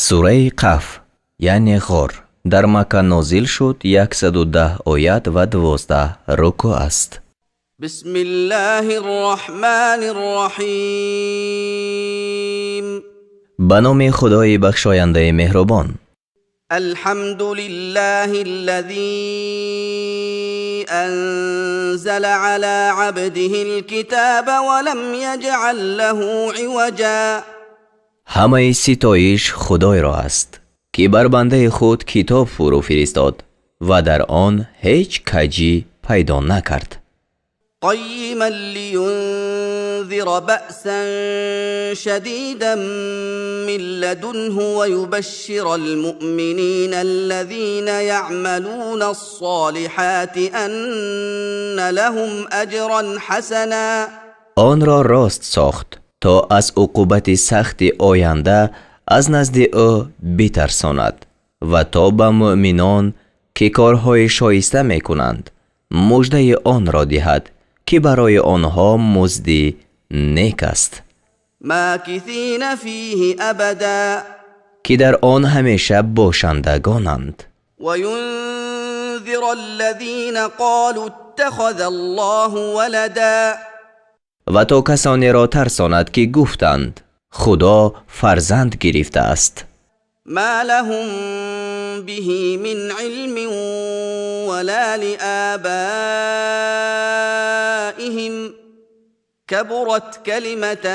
сураи қаф яъне ғор дар Макка нозил шуд 110 оят ва 12 руку аст. бисмиллаҳир роҳманир роҳим. ба номи худои бахшояндаи меҳрубон. алҳамдулиллаҳи аллазӣ анзала ала абдиҳил китаба ва лам яҷъал лаҳу иважа. ҳамаи ситоиш худойро аст ки бар бандаи худ китоб фурӯ фиристод ва дар он ҳеҷ каҷӣ пайдо накард. قيما لينذر بأسا شديدا من لدنه ويبشر المؤمنين الذين يعملون الصالحات أن لهم أجرا حسنا. آن را راست ساخت تا از عقوبت سخت آینده از نزد او بترساند و تا به مؤمنان که کارهای شایسته میکنند مژده آن را دهد که برای آنها مزدی نیک است. ماکثین فیه ابدا، که در آن همیشه باشندگانند. و ینذر الذین قالوا اتخذ الله ولدا، و تا کسانی را ترساند که گفتند خدا فرزند گرفته است. ما لهم به من علم ولا لآبائهم كبرت كلمة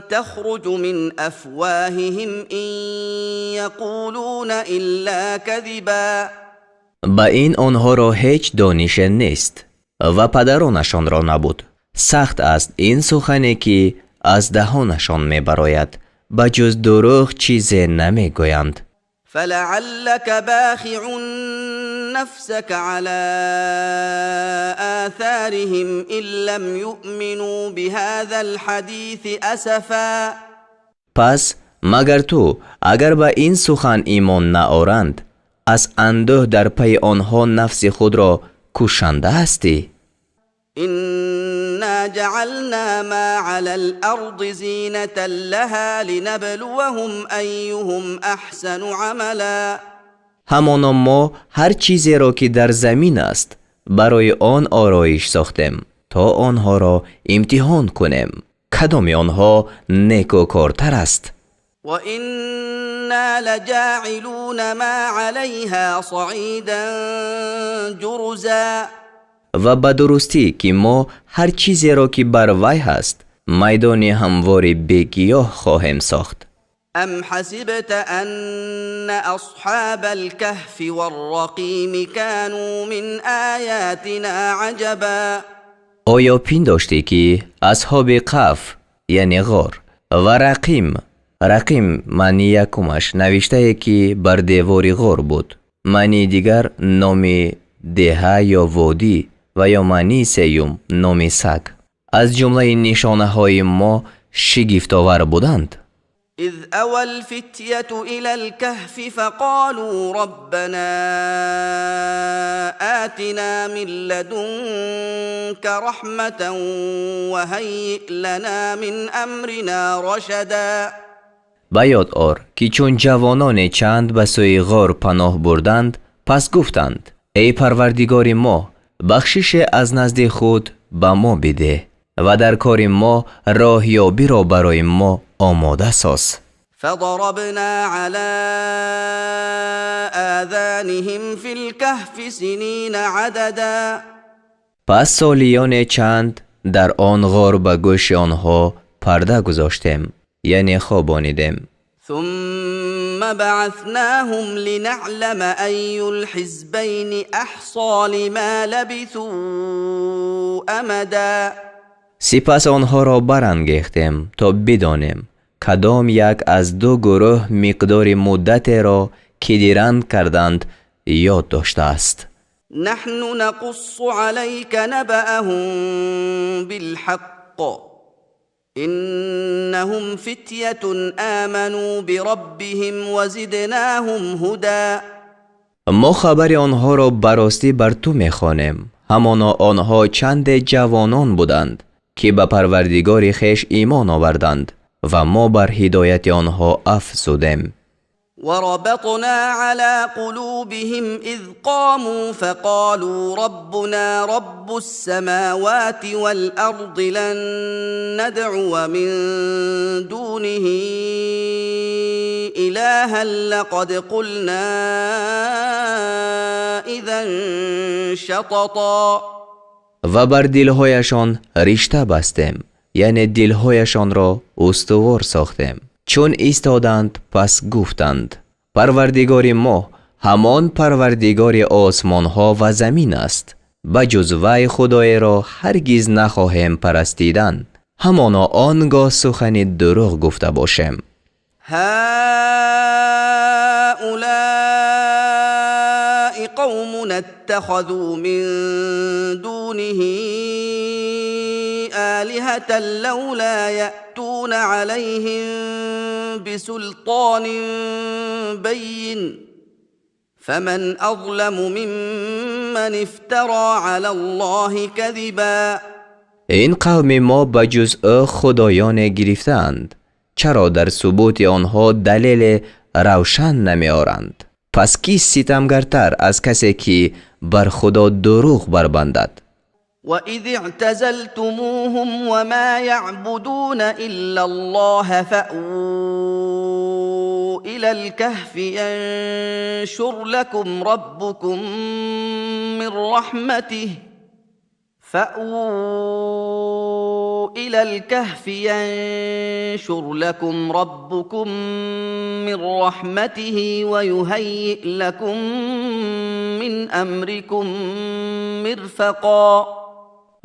تخرج من أفواههم إن يقولون إلا كذبا. با این آنها را هیچ دانش نیست و پدرانشان را نبود. سخت است این سخنی که از دهانشان می براید، با جز دروغ چیزی نمی گویند. فلعلك باخع نفسك على آثارهم إن لم يؤمنوا بهذا الحديث أسفا. پس مگر تو اگر با این سخن ایمان نآورند از اندوه در پی آنها نفس خود را کشنده هستی؟ إنا جعلنا ما على الأرض زينة لها لنبلوهم أيهم أحسن عملا. همانا ما هر چیزی را که در زمین است برای آن آرایش ساختیم تا آنها را امتحان کنیم کدام آنها نیکوکارتر است. و إنا لجاعلون ما عليها صعيدا جرزا، و به درستی که ما هر چیزی را که بر وی هست میدانی هموار بیگیاه خواهیم ساخت. ام حسبت ان اصحاب الكهف والرقیم كانوا من آیاتنا عجبا. آیا پنداشتی که اصحاب قف یعنی غار و رقیم معنی یکمش نوشته که بر دیوار غار بود، معنی دیگر نام دهه یا وادی و یا معنی سیوم نام سگ از جمله نشانه های ما شگفت‌آور بودند. اذ اوى الفتية الى الكهف فقالوا ربنا آتنا من لدنك رحمة وهيئ لنا من امرنا رشدا. به یاد آر که چون جوانان چند به سوی غار پناه بردند پس گفتند ای پروردگار ما بخشش از نزد خود به ما بده و در کار ما راهیابی را برای ما آماده ساز. فضربنا على آذانهم في الكهف سنين عددا. پس سالیان چند در آن غار به گوش آنها پرده گذاشتیم یعنی خوابانیدیم. ثم بعثناهم لنعلم أي الحزبين أحصى لما لبثوا أمدا. سپس آنها را برانگیختیم تا بدانیم کدام یک از دو گروه مقدار مدت را که دیرند کردند یاد داشته است. نحن نقص عليك نبأهم بالحق إنهم فتية آمنوا بربهم وزدناهم هدى. ما خبر آنها را براستی بر تو میخوانیم. همانا آنها چند جوانان بودند که به پروردگار خویش ایمان آوردند و ما بر هدایت آنها افزودیم. وربطنا على قلوبهم إذ قاموا فقالوا ربنا رب السماوات والأرض لن ندعو من دونه إلها لقد قلنا إذا شططا. و بر دلهایشان رشته بستیم، یعنی دلهایشان را استوار ساختیم. چون ایستادند پس گفتند پروردگار ما همان پروردگار آسمان ها و زمین است، بجز وی خدای را هرگز نخواهیم پرستیدن، همانا آنگاه سخن دروغ گفته باشیم. هؤلاء قوم اتخذوا من دونه آلهة لولا يأتون عليهم بسلطان بين فمن أظلم ممن افترى على الله كذبا. این قوم ما بجز او خدایان گرفتند، چرا در ثبوت آنها دلیل روشن نمی آورند؟ پس کی ستمگرتر از کسی که بر خدا دروغ بربندد؟ وَإِذِ اعْتَزَلْتُمُوهُمْ وَمَا يَعْبُدُونَ إِلَّا اللَّهَ فَأْوُوا إِلَى الْكَهْفِ يَنشُرْ لَكُمْ رَبُّكُمْ مِنْ رَحْمَتِهِ وَيُهَيِّئْ لَكُمْ مِنْ أَمْرِكُمْ مِرْفَقًا.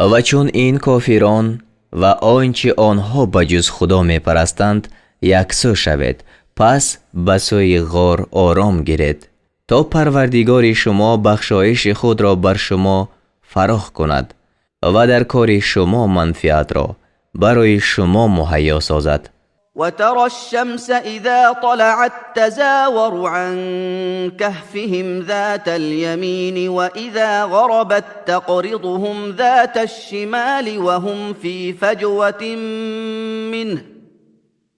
و چون این کافران و آنچه آنها بجز خدا می پرستند یکسو شود، پس به سوی غار آرام گیرید تا پروردگار شما بخشایش خود را بر شما فراخ کند و در کار شما منفعت را برای شما مهیا سازد. وترى الشمس إذا طلعت تزاور عن كهفهم ذات اليمين وإذا غربت تقرضهم ذات الشمال وهم في فجوة منه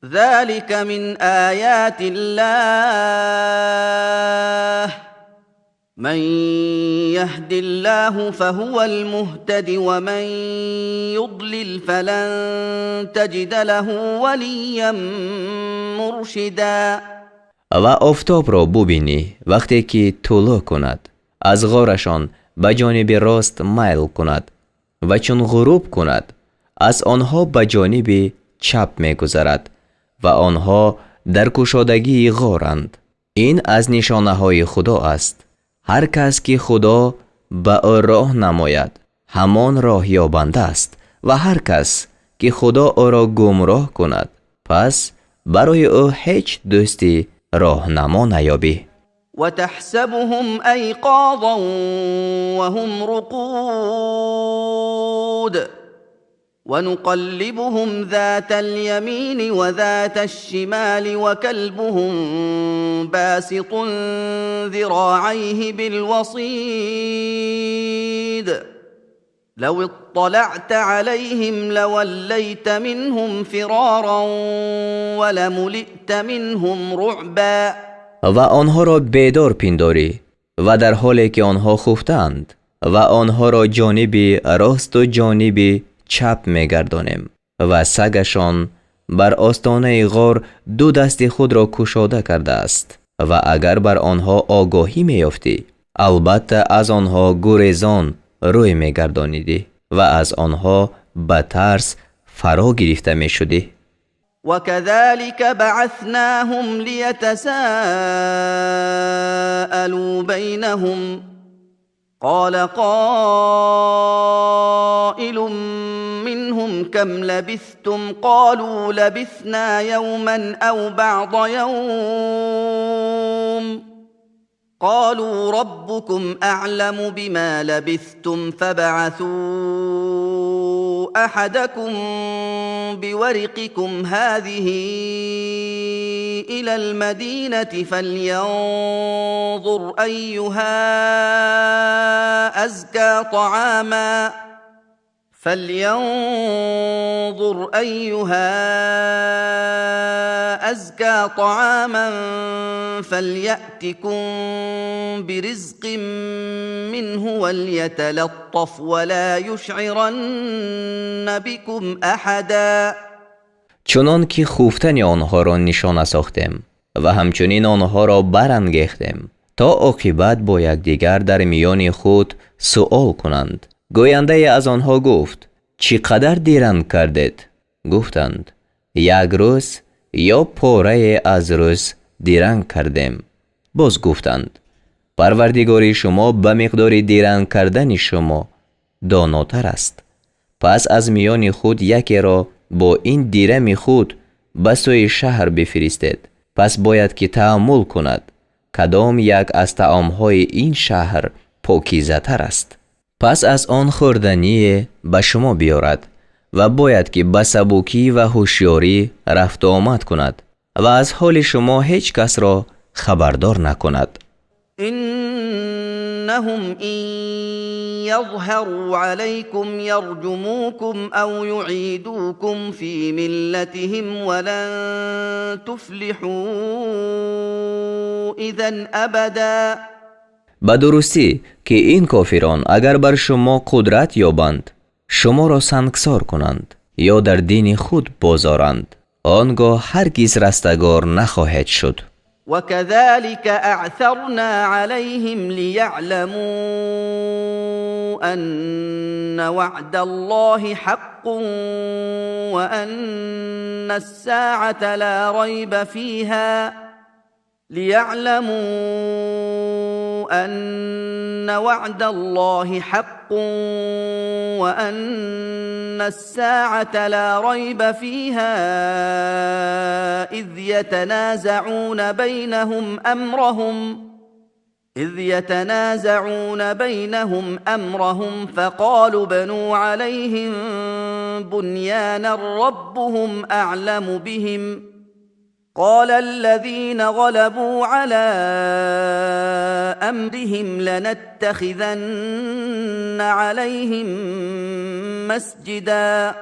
ذلك من آيات الله من يهد الله فهو المهتد ومن يضلل فلن تجد له وليا مرشدا. و آفتاب را ببینی وقتی که طلوع کند از غارشان به جانب راست میل کند و چون غروب کند از آنها به جانب چپ می گذرد و آنها در کشادگی غارند. این از نشانه های خدا است. هر کس که خدا به او راه نماید همان راه یابنده است و هر کس که خدا او را گمراه کند پس برای او هیچ دوستی راهنما نیابی. وتحسبهم أيقاظا وهم رقود ونقلبهم ذات اليمين وذات الشمال وكلبهم باسط ذراعيه بالوصيد لو اطلعت عليهم لوليت منهم فرارا ولملئت منهم رعبا. و آنها را بیدار پنداری و در حالی که آنها خفتند و آنها را جانب راست و جانب چپ میگردانیم و سگشان بر آستانه غار دو دست خود را کشاده کرده است و اگر بر آنها آگاهی میافتی البته از آنها گریزان روی میگردانیدی و از آنها به ترس فرا گرفته میشدی. وكذلك بعثناهم ليتساءلوا بينهم قال قائل منهم كم لبثتم قالوا لبثنا يوما أو بعض يوم قالوا ربكم أعلم بما لبثتم فابعثوا أحدكم بورقكم هذه إلى المدينة فلينظر أيها أزكى طعاما فليأتكم برزق منه وليتلطف ولا يشعرن بكم احدا. چنان که خفتن آنها را نشانه ساختیم و همچنین آنها را برانگیختیم تا عاقبت با یکدیگر در میان خود سؤال کنند. گوینده از آنها گفت: چقدر دیرند کردید؟ گفتند: یک روز یا پاره از روز دیرند کردیم. باز گفتند: پروردگار شما به مقدار دیرند کردن شما داناتر است. پس از میان خود یکی را با این دیرم خود به سوی شهر بفرستید. پس باید که تأمل کند کدام یک از طعامهای این شهر پاکیزه تر است. پس از آن خوردنی به شما بیارد و باید که به سبکی و هوشیاری رفت و آمد کند و از حال شما هیچ کس را خبردار نکند. انهم ان يظهروا عليكم يرجموكم او يعيدوكم في ملتهم ولن تفلحوا اذا ابدا. به درستی که این کافران اگر بر شما قدرت یابند شما را سنگسار کنند یا در دین خود بازارند، آنگاه هرگز رستگار نخواهد شد. وكذلك اعثرنا عليهم ليعلموا ان وعد الله حق وان الساعه لا ريب فيها أن وعد الله حق وأن الساعة لا ريب فيها إذ يتنازعون بينهم أمرهم فقالوا بنوا عليهم بنيانا ربهم أعلم بهم قال الذين غلبوا على أمرهم لنتخذن عليهم مسجدا.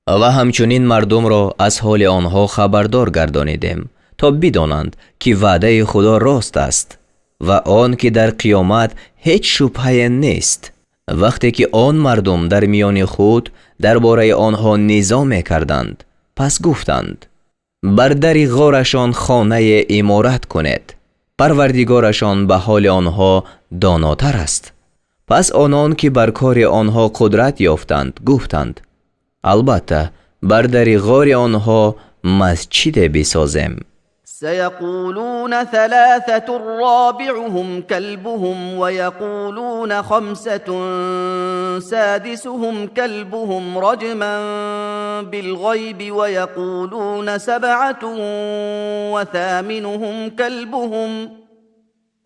و همچنین مردم را از حال آنها خبردار گردانیدیم تا بدانند که وعده خدا راست است و آن که در قیامت هیچ شبهه نیست. وقتی که آن مردم در میان خود درباره آنها نزاع می‌کردند، پس گفتند: بر در غارشان خانه عمارت کنید. پروردگارشان به حال آنها داناتر است. پس آنان که بر کار آنها قدرت یافتند گفتند: البته بر در غار آنها مسجد بسازیم. سيقولون ثلاثة رابعهم كلبهم ويقولون خمسة سادسهم كلبهم رجما بالغيب ويقولون سبعة وثامنهم كلبهم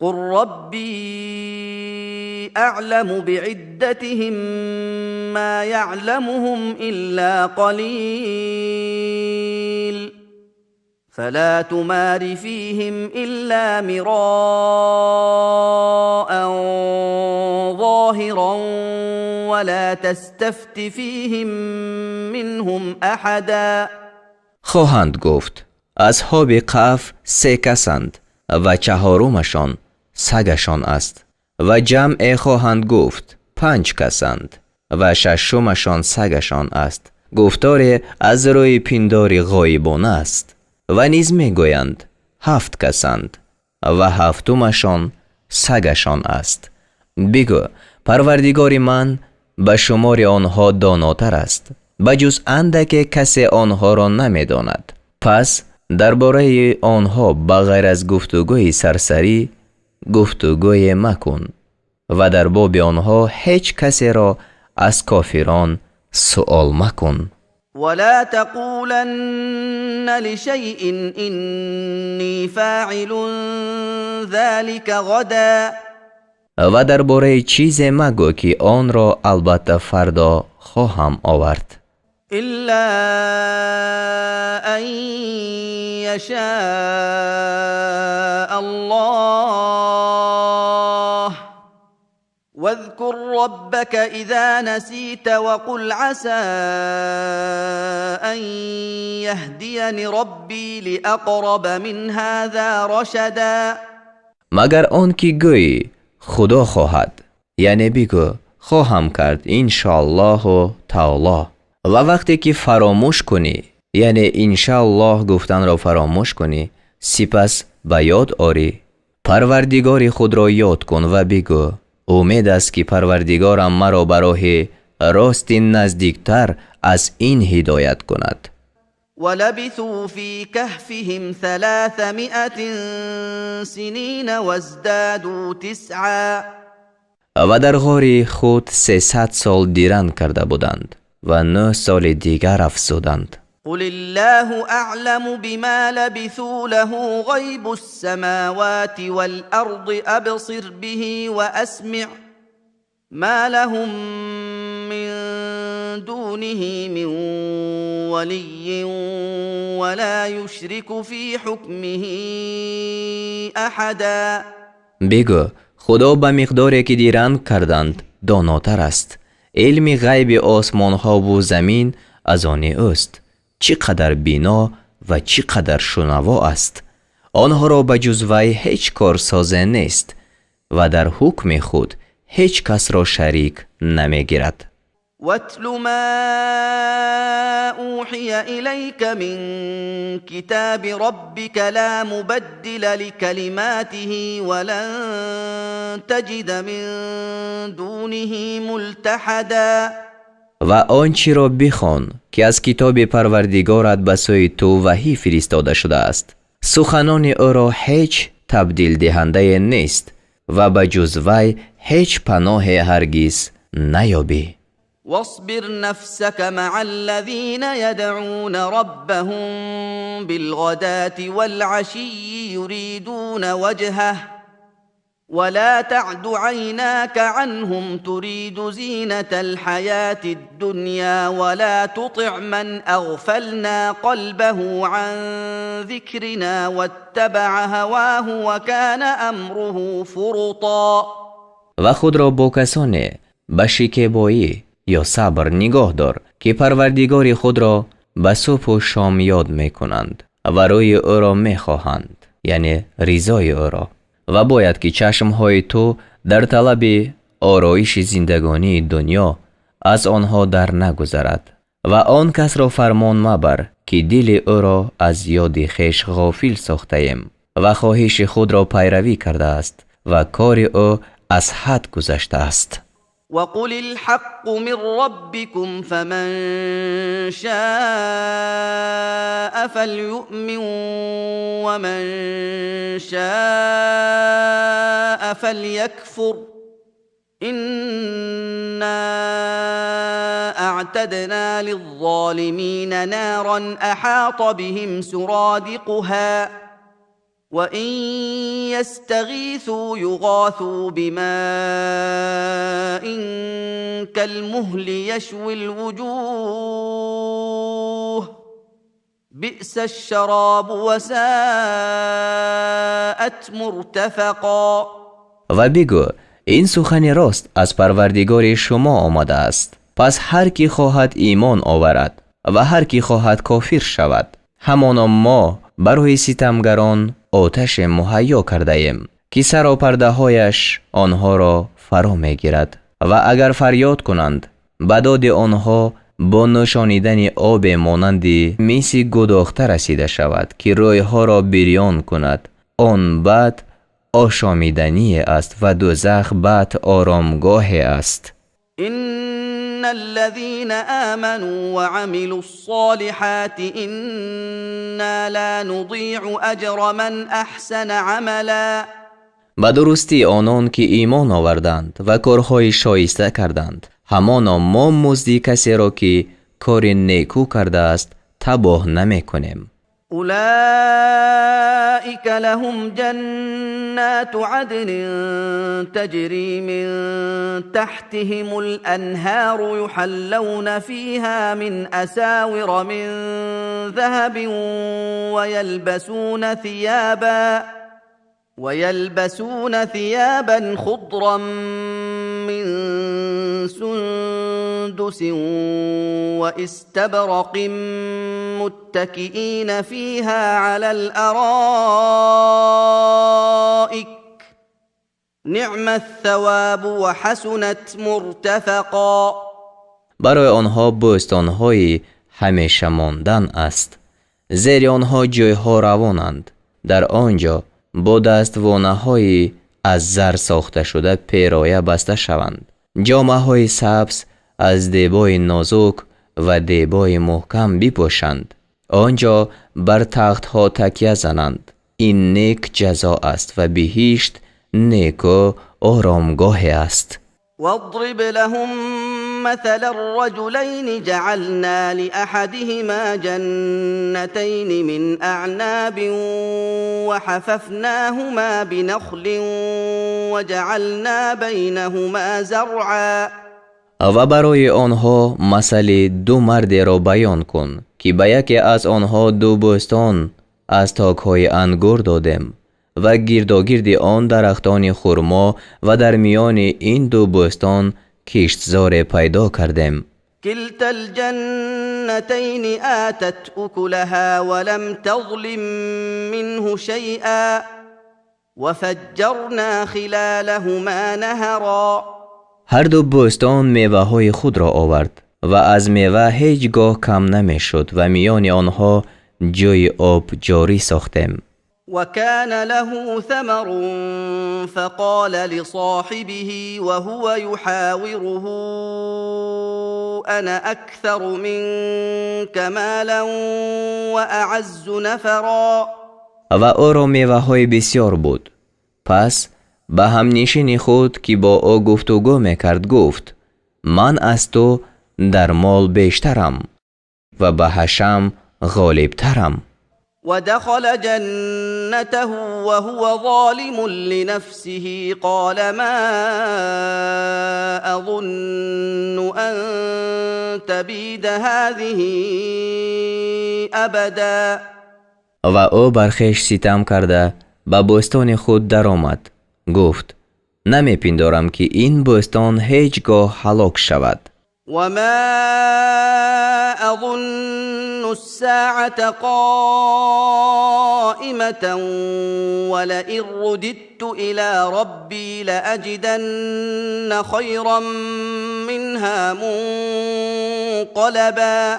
قل ربي أعلم بعدتهم ما يعلمهم إلا قليل فلا تمار فيهم إلا مراء ظاهرا ولا تستفت فيهم منهم أحدا. خواهند گفت: اصحاب کهف 3 کسند و چهارمشان سگشان است. و جمع خواهند گفت 5 کسند و ششمشان سگشان است. گفتار از روی پندار غایبانه است. و نیز میگویند 7 کسند و هفتمشان سگشان است. بگو: پروردگار من به شمار آنها داناتر است، بجز اندک کسی آنها را نمیداند. پس درباره آنها بغیر از گفتگوی سرسری گفتگوی مکن و در باب آنها هیچ کسی را از کافران سؤال مکن. ولا تقولن لشيء إني فاعل ذلك غدا. و درباره چیز مگو که آن را البته فردا خواهم آورد. إلا أن يشاء الله واذكر ربك إذا نسيت وقل عسى أن يهديني ربي لأقرب من هذا رشدا. مگر آن که گویی خدا خواهد، یعنی بگو خواهم کرد انشاءالله تعالی. و وقتی که فراموش کنی، یعنی انشاءالله گفتن را فراموش کنی، سپس به یاد آری پروردگار خود را یاد کن و بگو امید است که پروردگارم مرا به راه راست نزدیکتر از این هدایت کند. ولبثوا في كهفهم 300 سنين وازدادوا 9. و در غار خود 300 سال دیرن کرده بودند و 9 سال دیگر افزودند. قل الله أعلم بما لبثوا له غيب السماوات والأرض أبصر به وأسمع ما لهم من دونه من ولي ولا يشرك في حكمه أحدا. بگو خدا به مقداری که دیرن کردند داناتر است. علم غیب آسمان ها و زمین از آن اوست. چقدر بینا و چقدر شنوا است. آنها را به جز وی هیچ کار سازه نیست و در حکم خود هیچ کس را شریک نمی گیرد. واتل ما أوحي إليك من كتاب ربك لا مبدل لكلماته ولن تجد من دونه ملتحدا. و آنچه را بخوان که از کتاب پروردگارت به سوی تو وحی فرستاده شده است. سخنان او را هیچ تبدیل دهنده نیست و به جز وی هیچ پناه هرگز نیابی. واصبر نفسك مع الذين يدعون ربهم بالغداة والعشي يريدون وجهه ولا تعد عيناك عنهم تريد زينة الحياة الدنيا ولا تطع من أغفلنا قلبه عن ذكرنا واتبع هواه وكان أمره فرطا. و خود را با کسانی به شکیبایی یا صبر نگاه دار که پروردگار خود را به صبح و شام یاد می کنند و روی او را می خواهند، یعنی رضای او را. و باید که چشمهای تو در طلب آرایش زندگانی دنیا از آنها در نگذرد و آن کس را فرمان مبر که دل او را از یاد خویش غافل ساخته ایم و خواهش خود را پیروی کرده است و کار او از حد گذشته است. وقل الحق من ربكم فمن شاء فليؤمن ومن شاء فليكفر إنا أعتدنا للظالمين نارا أحاط بهم سرادقها وإن يستغيثوا يغاثوا بماء كالمهل يشوي الوجوه بئس الشراب وساءت مرتفقا. و بگو این سخن راست از پروردگار شما آمده است. پس هر کی خواهد ایمان آورد و هر کی خواهد کافر شود، همانا ما برای ستمگران آتش مهیا کرده ایم که سراپرده هایش آنها را فرا می گیرد و اگر فریاد کنند به داد آنها با نشانیدن آب مانند میس گداخته رسیده شود که روی ها را بریان کند. آن بعد آشامیدنی است و دوزخ بعد آرامگاه است. إن الذين آمنوا وعملوا الصالحات إنا لا نضيع أجر من أحسن عملا. به درستی آنان که ایمان آوردند و کارهای شایسته کردند، همانا ما مزد کسی را که کار نیکو کرده است تباه نمی کنیم. أولئك لهم جنات عدن تجري من تحتهم الأنهار يحلون فيها من أساور من ذهب ويلبسون ثيابا خضرا من سندس واستبرق متكئين فيها على الارائك نعم الثواب وحسنت مرتفقا. برای آنها بوستان‌های همیشه ماندن است. زیر آنها جایها روانند. در آنجا با دستوانه‌های از زر ساخته شده پیرایه بسته شوند. جامه‌های سبز از دیبای نازک و دیبای محکم بپوشند. آنجا بر تخت‌ها تکیه زنند. این نیک جزا است و بهشت نیک و آرامگاه است. واضرب لهم مثل الرجلين جعلنا لأحدهما جنتين من أعناب وحففناهما بنخل وجعلنا بينهما زرعا. و برای آنها مثل دو مرد را بیان کن که به یکی از آنها دو بوستان از تاک‌های انگور دادیم و گرداگرد آن درختان خرما و در میان این دو بوستان کشتزار پیدا کردیم. كلتا الجنتين آتت أكلها ولم تظلم منه شيئا وفجرنا خلالهما نهرا. هر دو بوستان میوه‌های خود را آورد و از میوه هیچگاه کم نمیشد و میان آنها جای آب جاری ساختیم. وكان له ثمر فقال لصاحبه وهو يحاوره أنا أكثر منك مالا وأعز نفرا. و او را میوه‌های بسیار بود. پس به همنشین خود که با او گفتگو میکرد گفت من از تو در مال بیشترم و به حشم غالبترم. ودخل جنته وهو ظالم لنفسه قال ما أظن أن تبيد هذه أبدا. و او بر خویش ستم کرده به بوستان خود در آمد. گفت نمیپندارم که این بوستان هیچگاه هلاک شود. وما أظن الساعة قائمة ولئن رددت إلى ربي لأجدن خيرا منها منقلبا.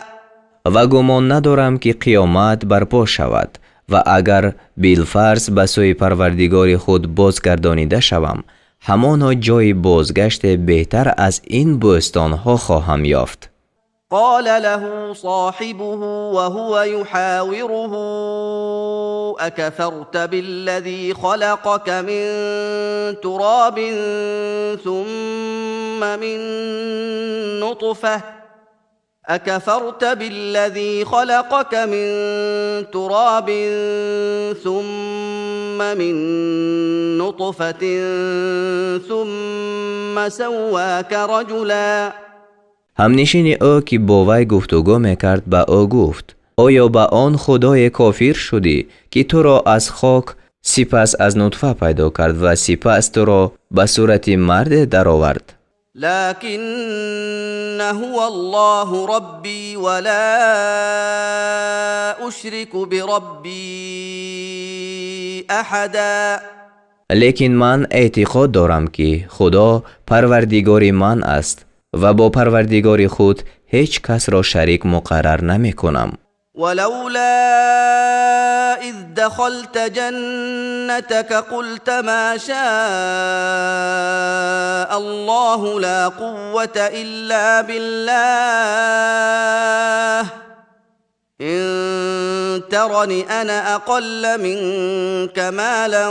و گمان ندارم که قیامت برپا شود و اگر بالفرض به سوی پروردگار خود بازگردانیده شوم همانا جای بازگشت بهتر از این بوستانها خواهم یافت. قال له صاحبه وهو يحاوره أكفرت بالذي خلقك من تراب ثم من نطفة أكفرت بالذي خلقك من تراب ثم من نطفة ثم سواك رجلا. همنشین او که با وی گفتگو میکرد به او گفت آیا به آن خدای کافر شدی که تو را از خاک سپس از نطفه پیدا کرد و سپس تو را به صورت مرد در آورد؟ لكن هو الله ربي ولا أشرك بربي أحدا. لیکن من اعتقاد دارم که خدا پروردگار من است و با پروردگار خود هیچ کس را شریک مقرر نمی کنم. ولولا إذ دخلت جنتك قلت ما شاء الله لا قوة إلا بالله إن ترني أنا أقل منك مالا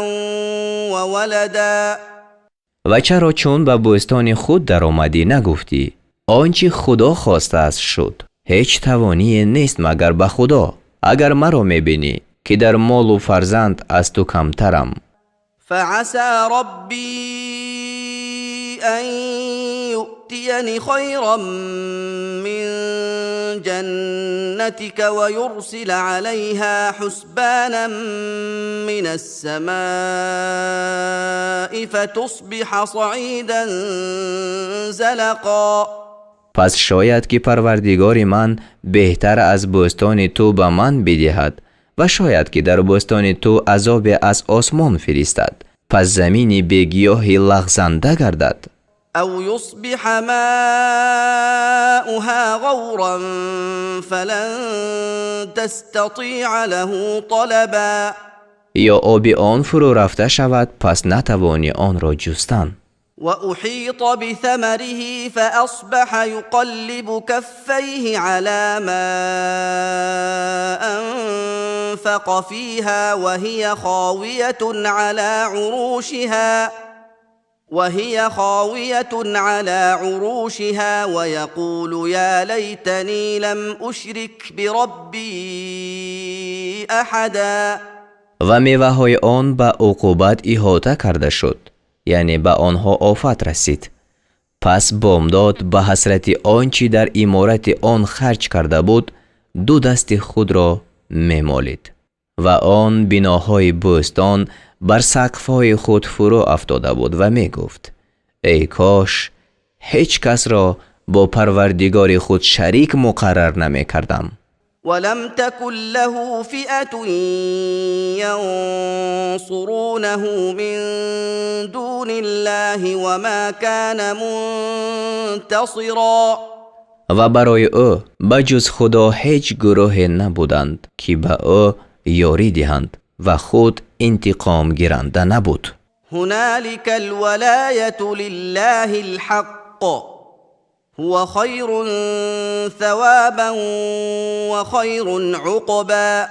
وولدا. و چرا چون به بوستان خود در آمدی نگفتی آنچه خدا خواسته است شد؟ هیچ توانی نیست مگر به خدا. اگر مرا میبینی که در مال و فرزند از تو کمترم. فعسى ربي أن يؤتيني خيرا من جنتك ويرسل عليها حسبانا من السماء فتصبح صعيدا زلقا. پس شاید که پروردگار من بهتر از بستان تو به من بدهد و شاید که در بستان تو عذاب از آسمان فرستد پس زمینی به گیاهی لغزنده گردد. أو يصبح ماؤها غورا فلن تستطيع له طلبا. یا آب آن فرو رفته شود پس نتوانی آن را جستن. وأحيط بثمره فأصبح يقلب كفيه على ما أنفق فيها وهي خاوية على عروشها ويقول يا ليتني لم أشرك بربي أحدا. و میوه های آن به عقوبت احاطه کرده شد، یعنی به آنها آفت رسید. پس بامداد به حسرت آنچه در عمارت آن خرج کرده بود دو دست خود را میمالید و آن بناهای بستان بر سقف‌های خود فرو افتاده بود و می گفت ای کاش هیچ کس را با پروردگار خود شریک مقرر نمی کردم. ولم تكن له فئة ينصرونه من دون الله وما كان منتصرا. و برای او بجز خدا هیچ گروه نبودند که به او یاری دهند و خود انتقام گیرنده نبود. هنالك الولاية لله الحق هو خير ثوابا وخير عقبا.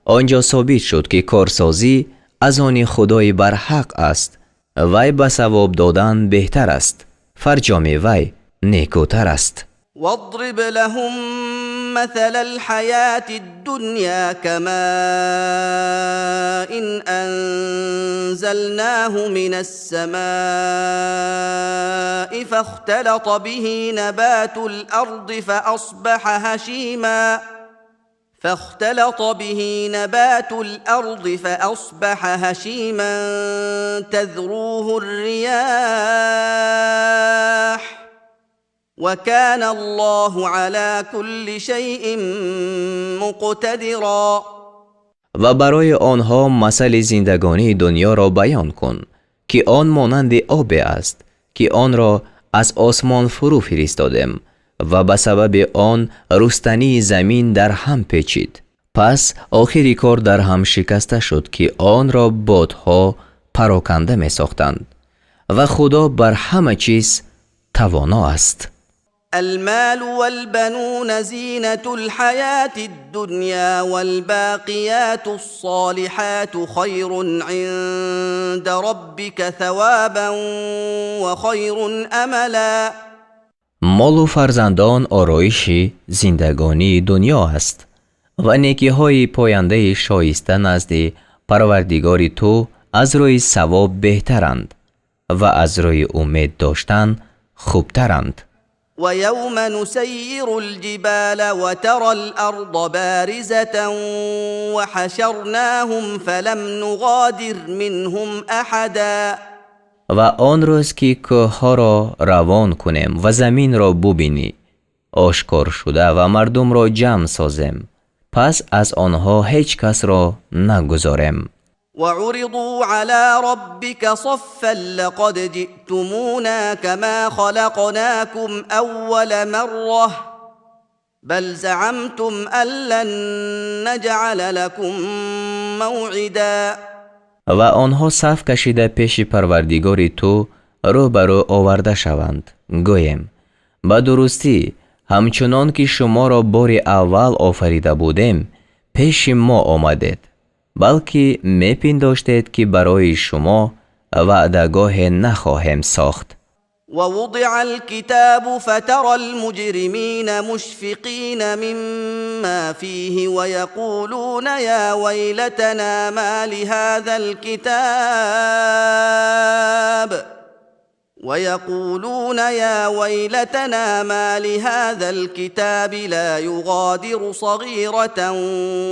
آنجا ثابت شد که کارسازی از آن خدای برحق است، وی به ثواب دادن بهتر است، فرجام وی نیکوتر است. واضرب لهم مثل الحياة الدنيا كماء إن أنزلناه من السماء فاختلط به نبات الأرض فأصبح هشيما تذروه الرياح وكان الله على كل شيء مقتدرا. و برای آنها مثل زندگانی دنیا را بیان کن که آن مانند آب است که آن را از آسمان فرو فرستادم و به سبب آن رستنی زمین در هم پیچید. پس آخری کار در هم شکسته شد که آن را بادها پراکنده می ساختند و خدا بر همه چیز توانا است. المال والبنون زينة الحياة الدنيا والباقيات الصالحات خير عند ربك ثوابا وخير املا. مال و فرزندان آرایشی زندگانی دنیا است و نیکی های پاینده شایسته نزد پروردگار تو از روی ثواب بهترند و از روی امید داشتن خوبترند. ويوم نسير الجبال وترى الأرض بارزة وحشرناهم فلم نغادر منهم أحدا. و آن روز که کوه‌ها را روان کنیم و زمین را ببینی آشکار شده و مردم را جمع سازیم پس از آنها هیچ کس را نگذاریم. وعرضوا على ربك صفا لقد جئتمونا كما خلقناكم أول مرة بل زعمتم أن لن نجعل لكم موعدا. و آنها صف کشیده پیش پروردگار تو روبرو آورده شوند. گویم به درستی همچنان که شما را بار اول آفریده بودیم پیش ما آمدید، بلکه میپنداشتید که برای شما وعدگاه نخواهیم ساخت. ووضع الكتاب فترى المجرمين مشفقين مما فيه ويقولون يا ويلتنا ما لهذا الكتاب ويقولون يا ويلتنا ما لهذا الكتاب لا يغادر صغيرة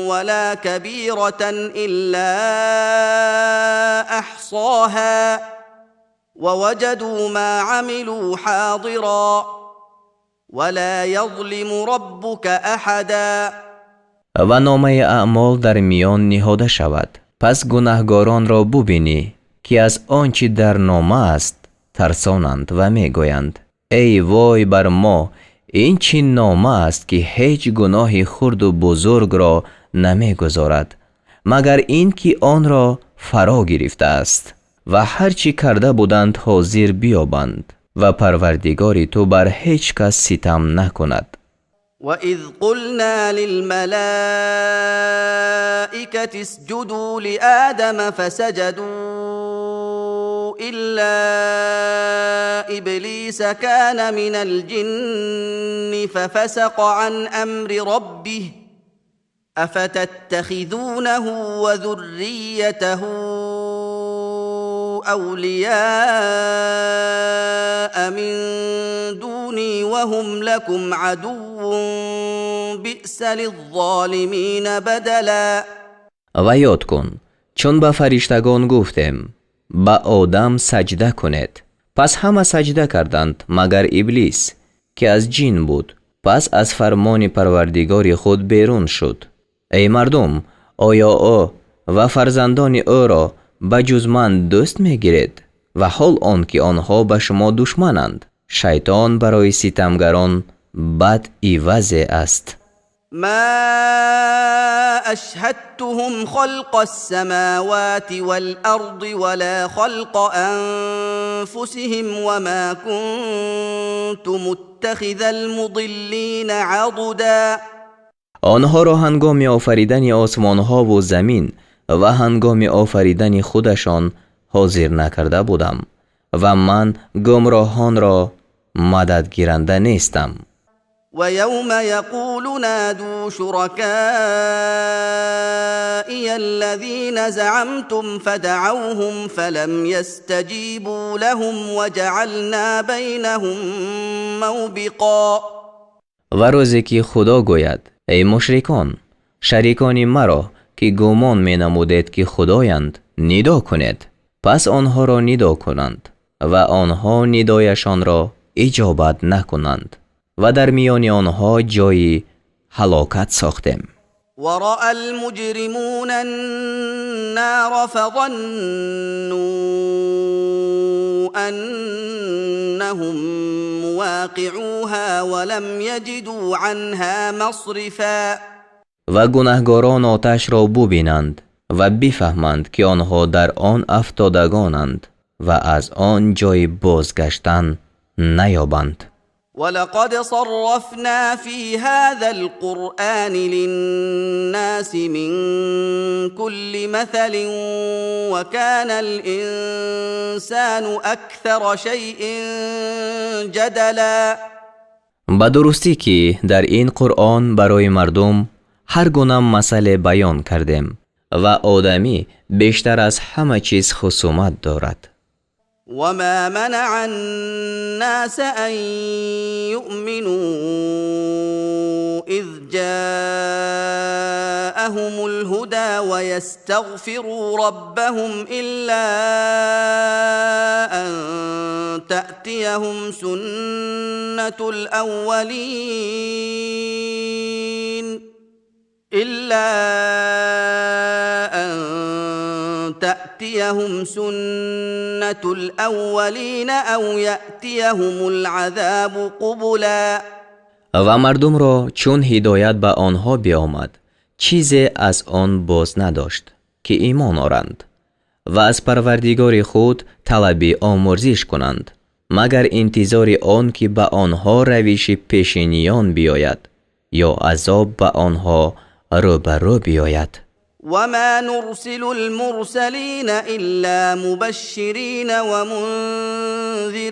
ولا كبيرة إلا أحصاها ووجدوا ما عملوا حاضرا ولا يظلم ربك أحدا. و نامه اعمال در میان نهاده شود. پس گناهگاران را ببینی که از آنچه در نامه است ترسانند و میگویند ای وای بر ما، این چه نامه است که هیچ گناه خرد و بزرگ را نمیگذارد مگر این که آن را فرا گرفته است و هرچی کرده بودند حاضر بیابند و پروردگار تو بر هیچ کس ستم نکند. وَإِذْ قُلْنَا لِلْمَلَائِكَةِ اسْجُدُوا لِآدَمَ فَسَجَدُوا إِلَّا إِبْلِيسَ كَانَ مِنَ الْجِنِّ فَفَسَقَ عَنْ أَمْرِ رَبِّهِ أَفَتَتَّخِذُونَهُ وَذُرِّيَّتَهُ أَوْلِيَاءَ مِن دُونِي وَهُمْ لَكُمْ عَدُوٌّ بِئْسَ لِلظَّالِمِينَ بَدَلًا. و یاد کن چون به فرشتگان گفتیم به آدم سجده کنید، پس همه سجده کردند مگر ابلیس که از جن بود، پس از فرمان پروردگار خود بیرون شد. ای مردم، آیا او و فرزندان او را به جز من دوست میگیرید و حال آنکه آنها به شما دشمنند؟ شیطان برای ستمگران بد عوض است. ما أشهدتهم خلق السماوات والأرض ولا خلق أنفسهم وما كنت متخذ المضلين عضدا. آنها را هنگام آفریدن آسمان ها و زمین و هنگام آفریدن خودشان حاضر نکرده بودم و من گمراهان را مدد گیرنده نیستم. ويوم يقول نادوا شركائي الذين زعمتم فدعوهم فلم يستجيبوا لهم وجعلنا بينهم موبقا. و روزی که خدا گوید ای مشرکان، شریکان مرا که گمان می نمودید که خدایند ندا کنید، پس آنها را ندا کنند و آنها ندایشان را اجابت نکنند و در میان آنها جای هلاکت ساختیم. ورأى المجرمون النار فظنوا أنهم مواقعوها ولم يجدوا عنها مصرفا. و گناهگاران آتش را ببینند و بفهمند که آنها در آن افتادگانند و از آن جای بازگشتن نیابند. ولقد صرفنا في هذا القرآن للناس من كل مثل وكان الإنسان أكثر شيء جدلا. به درستی که در این قرآن برای مردم هر گونه مسئله بیان کردیم و آدمی بیشتر از همه چیز خصومت دارد. وما منع الناس أن يؤمنوا إذ جاءهم الهدى ويستغفروا ربهم إلا أن تأتيهم سنة الأولين تأتيهم سنة الأولين أو يأتيهم العذاب قبلا. و مردم را چون هدایت به آنها بیامد چیزی از آن باز نداشت که ایمان آورند و از پروردگار خود طلب آمرزش کنند مگر انتظار آن که به آنها روش پیشینیان بیاید یا عذاب به آنها روبرو بیاید. وما نرسل المرسلين إلا مبشرين ومنذرين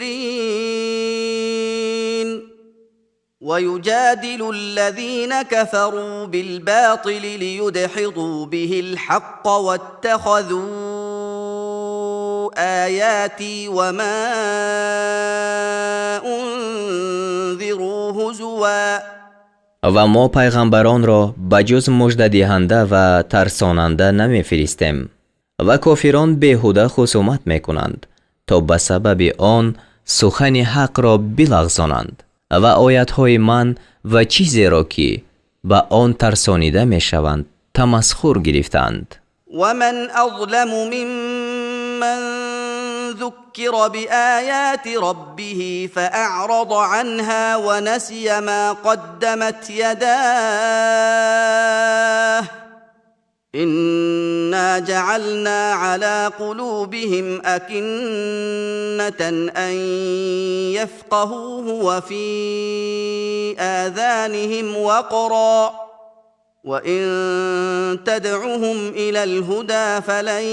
ويجادل الذين كفروا بالباطل ليدحضوا به الحق واتخذوا آياتي وما أنذروا هزوا. و ما پیغمبران را بجز مژده دهنده و ترساننده نمیفرستیم و کافران بیهوده خصومت میکنند تا به سبب آن سخن حق را بلغزانند و آیت‌های من و چیزی را که به آن ترسانیده میشوند تمسخر گرفتند. ومن أظلم ممن ذكر بآيات ربه فأعرض عنها ونسي ما قدمت يداه إنا جعلنا على قلوبهم أكنة أن يفقهوه وفي آذانهم وقرا وإن تدعهم إلى الهدى فلن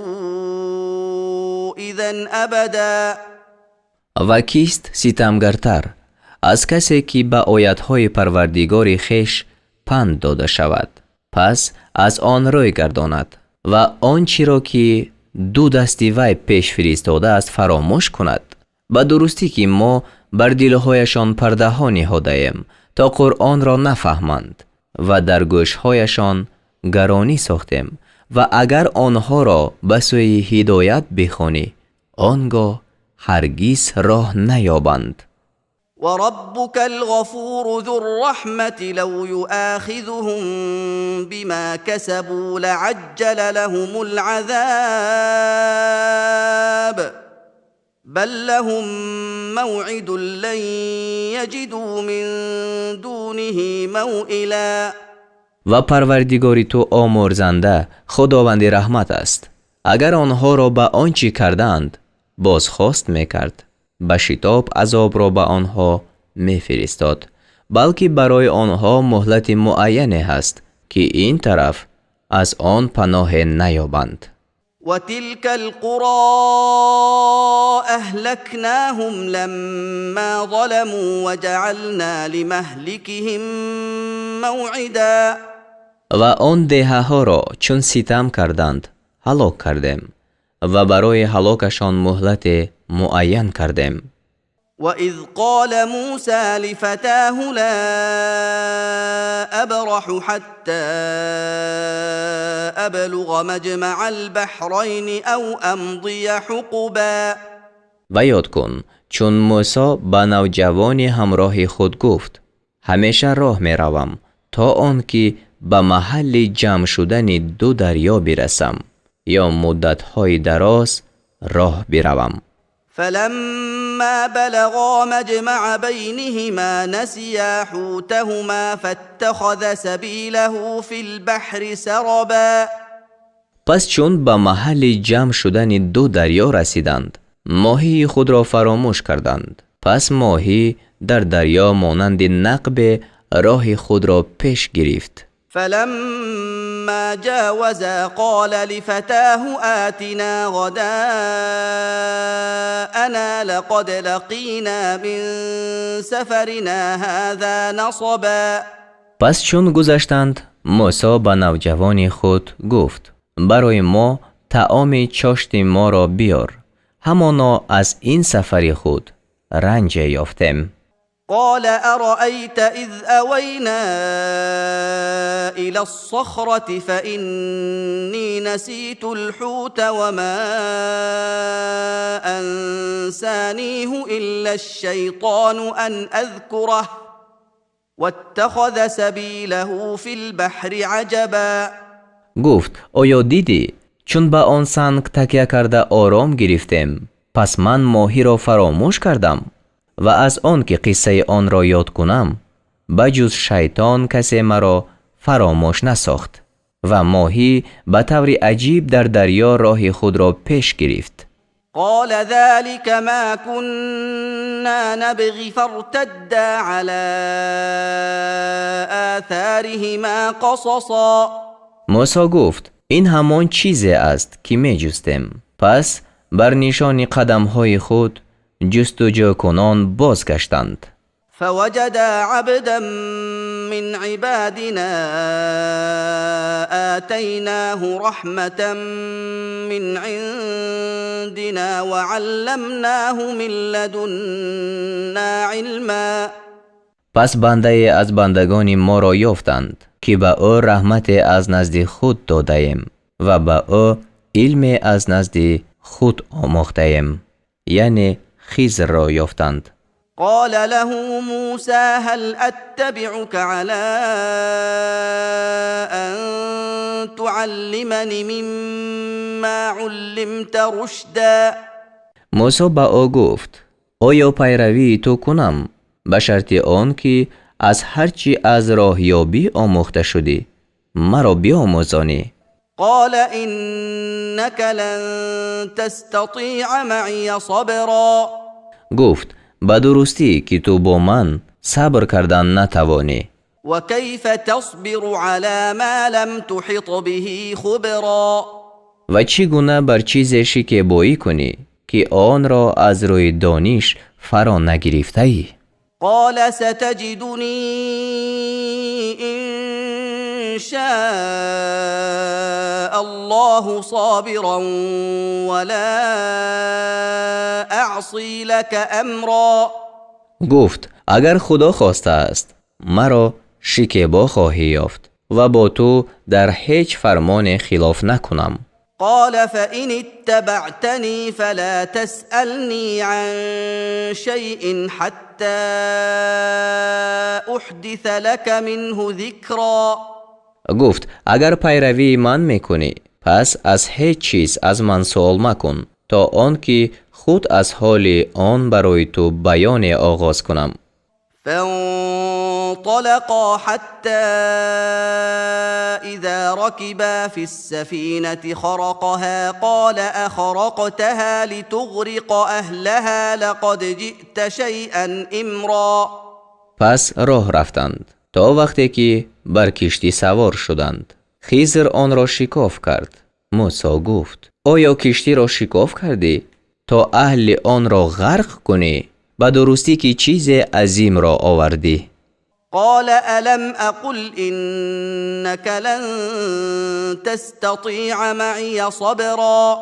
يهتدوا إذن أبدا. و کیست ستمگرتر از کسی که به آیت‌های پروردگار خویش پند داده شود پس از آن روی گرداند و آنچه را که دو دست وی پیش فرستاده است فراموش کند. به درستی که ما بر دلهایشان پرده ها نهاده ایم تا قرآن را نفهمند و در گوشهایشان گرانی ساختیم و اگر آنها را به سوی هدایت بخوانی آنگاه هرگز راه نیابند. وربك الغفور ذو الرحمة لو يؤاخذهم بما كسبوا لعجل لهم العذاب بل لهم موعد لن يجدوا من دونه موئلا. و پروردگاری تو آمرزنده خداوند رحمت است. اگر آنها را به آنچه کردند بازخواست میکرد به شتاب عذاب را به آنها میفرستاد بلکه برای آنها مهلت معینی هست که این طرف از آن پناه نیابند. وتلك القرى أهلكناهم لما ظلموا وجعلنا لمهلكهم موعدا. و آن دهه ها را چون ستم کردند هلاک کردیم و برای هلاکشان مهلت معین کردیم. وإذ قال موسى لفتاه لا أبرح حتى أبلغ مجمع البحرين أو أمضي حقبا. و یاد کن چون موسی به نوجوان همراه خود گفت همیشه راه می روم تا آنکه به محل جمع شدن دو دریا برسم یا مدت‌های دراز راه بروم. فلما بلغا مجمع بينهما نسيا حوتهما فاتخذ سبيله في البحر سربا. پس چون به محل جمع شدن دو دریا رسیدند ماهی خود را فراموش کردند. پس ماهی در دریا مانند نقب راه خود را پیش گرفت. فلما جاوزا قال لفتاه آتنا غداءنا لقد لقينا من سفرنا هذا نصبا. پس چون گذشتند موسی به نوجوان خود گفت برای ما طعام چاشت ما را بیار همانا از این سفر خود رنج یافتیم. قال أرأيت إذ أوينا إلى الصخرة فإني نسيت الحوت وما أنسانيه إلا الشيطان أن أذكره واتخذ سبيله في البحر عجبا. گفت آیا دیدی چون به آن سنگ تکیه کرده آرام گرفتیم پس من ماهی را فراموش کردم و از آن که قصه آن را یاد کنم بجز شیطان کسی مرا فراموش نساخت و ماهی به طور عجیب در دریا راه خود را پیش گرفت. قال ذلك ما كنا نبغي فارتدا على آثارهما قصصا. موسی گفت این همان چیزی است که می جستیم پس بر نشان قدم های خود جستجو کنان بازگشتند. فوجدا عبدا من عبادنا آتيناه رحمة من عندنا وعلمناه من لدنا علما. پس بنده از بندگان ما را یافتند که به او رحمت از نزد خود داده ایم و به او علم از نزد خود آموخته ایم، یعنی خضر را یافتند. قال له موسى هل أتبعك على أن تعلمني مما علمت رشدا. موسی به او گفت آیا پیروی تو کنم به شرط آن که از هرچی از راهیابی آموخته شدی مرا بیاموزانی. قال إنك لن تستطيع معي صبرا. گفت به درستی که تو با من صبر کردن نتوانی. وكيف تصبر على ما لم تحط به خبرا. و چگونه بر چیزی شکیبایی کنی که آن را از روی دانش فرا نگرفته ای؟ قال ستجدني إن شاء الله صابرا ولا أعصي لك أمرا. گفت اگر خدا خواسته است مرا شکیبا خواهی یافت و با تو در هیچ فرمان خلاف نکنم. قال فإن اتبعتني فلا تسألني عن شيء حتى أحدث لك منه ذكرا. گفت اگر پیروی من میکنی پس از هیچ چیز از من سوال مکن تا آنکه خود از حال آن برای تو بیان آغاز کنم. فانطلقا حتى إذا ركبا في السفينة خرقها قال أخرقتها لتغرق أهلها لقد جئت شيئا إمرا. پس راه رفتند تا وقتی که بر کشتی سوار شدند. خضر آن را شکاف کرد. موسی گفت آیا کشتی را شکاف کردی تا اهل آن را غرق کنی؟ به درستی که چیز عظیم را آوردی. قال ألم أقل إنك لن تستطيع معي صبرا.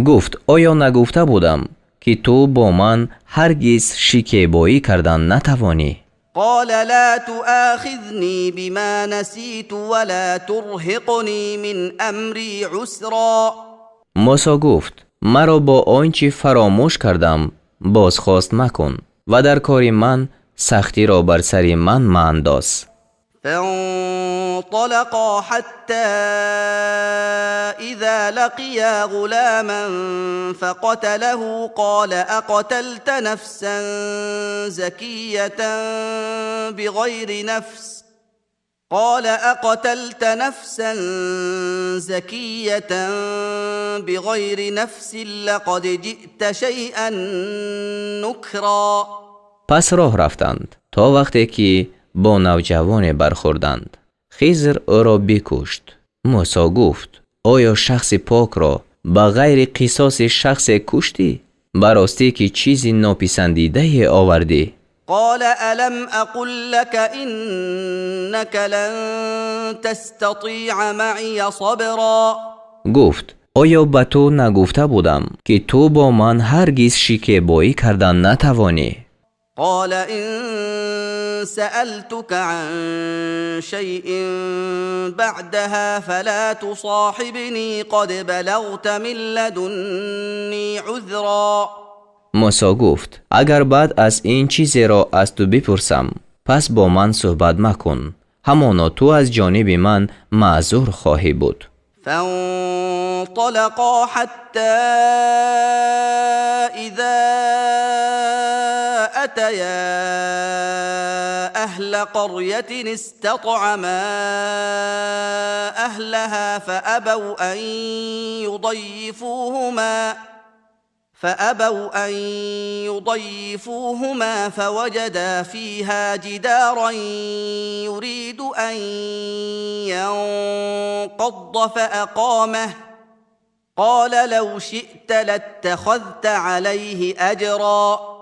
گفت آیا نگفته بودم که تو با من هرگز شکیبایی کردن نتوانی؟ قال لا تؤاخذني بما نسيت ولا ترهقني من أمري عسرا. موسی گفت مرا با آنچه فراموش کردم بازخواست مکن و در کار من سختی را بر سر من مانداز. فانطلقا حتى إذا لقيا غلاما فقتله قال أقتلت نفسا زكية بغير نفس قال أقتلت نفسا زكية بغير نفس لقد جئت شيئا نكرا. پس راه رفتند تا وقتی که با نوجوان برخوردند. خضر او را بکشت. موسی گفت آیا شخص پاک را به غیر قصاص شخص کشتی؟ براستی که چیزی ناپسندیده آوردی. قال ألم أقل لك إنك لن تستطيع معي صبرا. گفت آیا به تو نگفته بودم که تو با من هرگز شکیبایی کردن نتوانی؟ قال إن سألتك عن شيء بعدها فلا تصاحبني قد بلغت من لدني عذرا. موسی گفت اگر بعد از این چیزی را از تو بپرسم پس با من صحبت مکن، همانا تو از جانب من معذور خواهی بود. فانطلقا حتى إذا أتيا أهل قرية استطعما أهلها فأبوا أن يضيفوهما فوجدا فيها جدارا يريد أن ينقض فأقامه قال لو شئت لاتخذت عليه أجرا.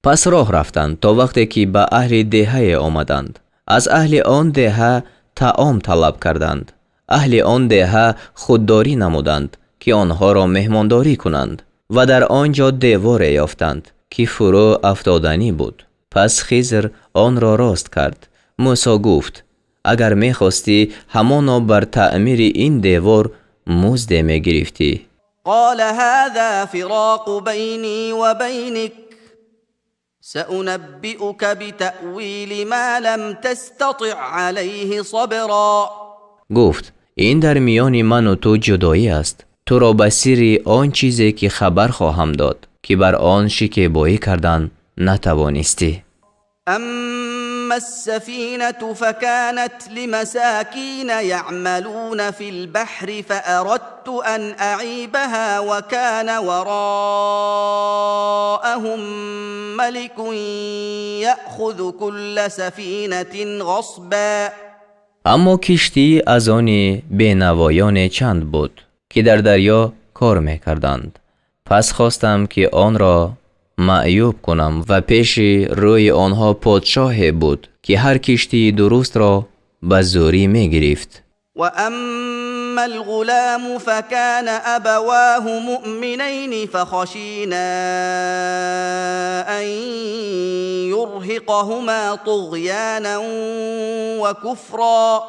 پس راه رفتند تا وقتی که به اهل دهه آمدند. از اهل آن دهه طعام طلب کردند. اهل آن دهه خودداری نمودند که آنها را مهمانداری کنند و در آنجا دیوار یافتند که فرو افتادنی بود. پس خضر آن را راست کرد. موسی گفت اگر می‌خواستی همانا بر تعمیر این دیوار مزد می‌گرفتی. قال هذا فراق بيني وبينك سأنبئك بتأويل ما لم تستطع عليه صبرا. گفت این در میان من و تو جدایی است. تو را به سر آن چیزی که خبر خواهم داد که بر آن شکیبایی کردن نتوانستی. أما السفينة فكانت لمساكين يعملون في البحر فأردت أن أعيبها وكان وراءهم ملك يأخذ كل سفينة غصبا. اما کشتی از آن بینوایان چند بود که در دریا کار میکردند. پس خواستم که آن را معیوب کنم و پیش روی آنها پادشاه بود که هر کشتی درست را به زوری می گرفت. و اما الغلام فکان ابواه مؤمنین فخشینا ان یرهقهما طغیانا و کفرا.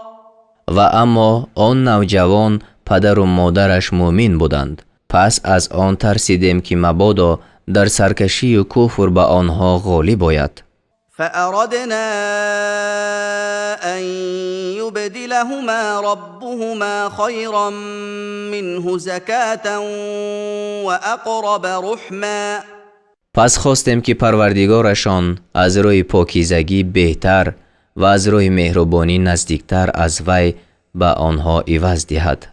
و اما آن نوجوان پدر و مادرش مؤمن بودند. پس از آن ترسیدیم که مبادا در سرکشی و کفر به آنها غالب آید. فأردنا أن يبدلهما ربهما خيرا منه زكاة وأقرب رحما. پس خواستیم که پروردگارشان از روی پاکیزگی بهتر و از روی مهربانی نزدیکتر از وی به آنها عوض دهد.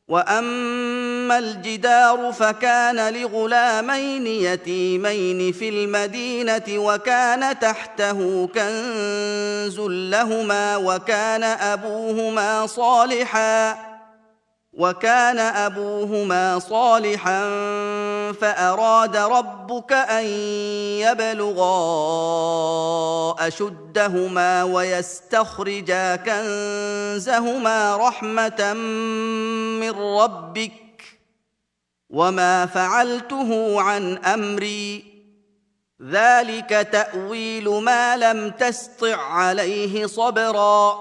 وأما الجدار فكان لغلامين يتيمين في المدينة وكان تحته كنز لهما وكان أبوهما صالحا فأراد ربك أن يبلغا أشدهما ويستخرجا كنزهما رحمة من ربك وما فعلته عن أمري ذلك تأويل ما لم تسطع عليه صبرا.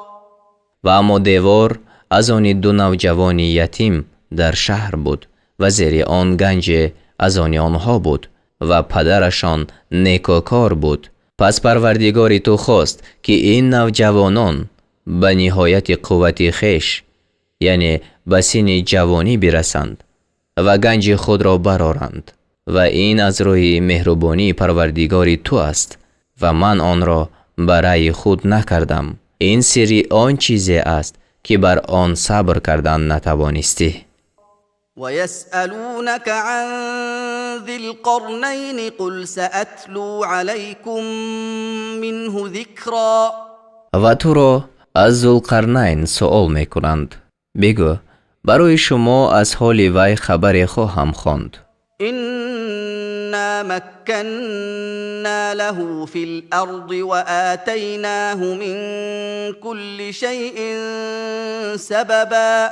و اما دیوار از آن دو نوجوان یتیم در شهر بود و زیر آن گنج از آنها بود و پدرشان نیکوکار بود. پس پروردگار تو خواست که این نوجوانان به نهایت قوت خویش یعنی به سن جوانی برسند و گنج خود را برآورند و این از روی مهربانی پروردگار تو است و من آن را برای خود نکردم. این سری آن چیزی است که بر آن صبر کردن نتوانستی. و یسألونک عن ذی القرنین قل سأتلو علیکم منه ذکرا. و تو را از ذوالقرنین سؤال میکنند. بگو برای شما از حال وی خبر خواهم خواند. إنا مكنا له في الأرض وآتيناه من كل شيء سببا.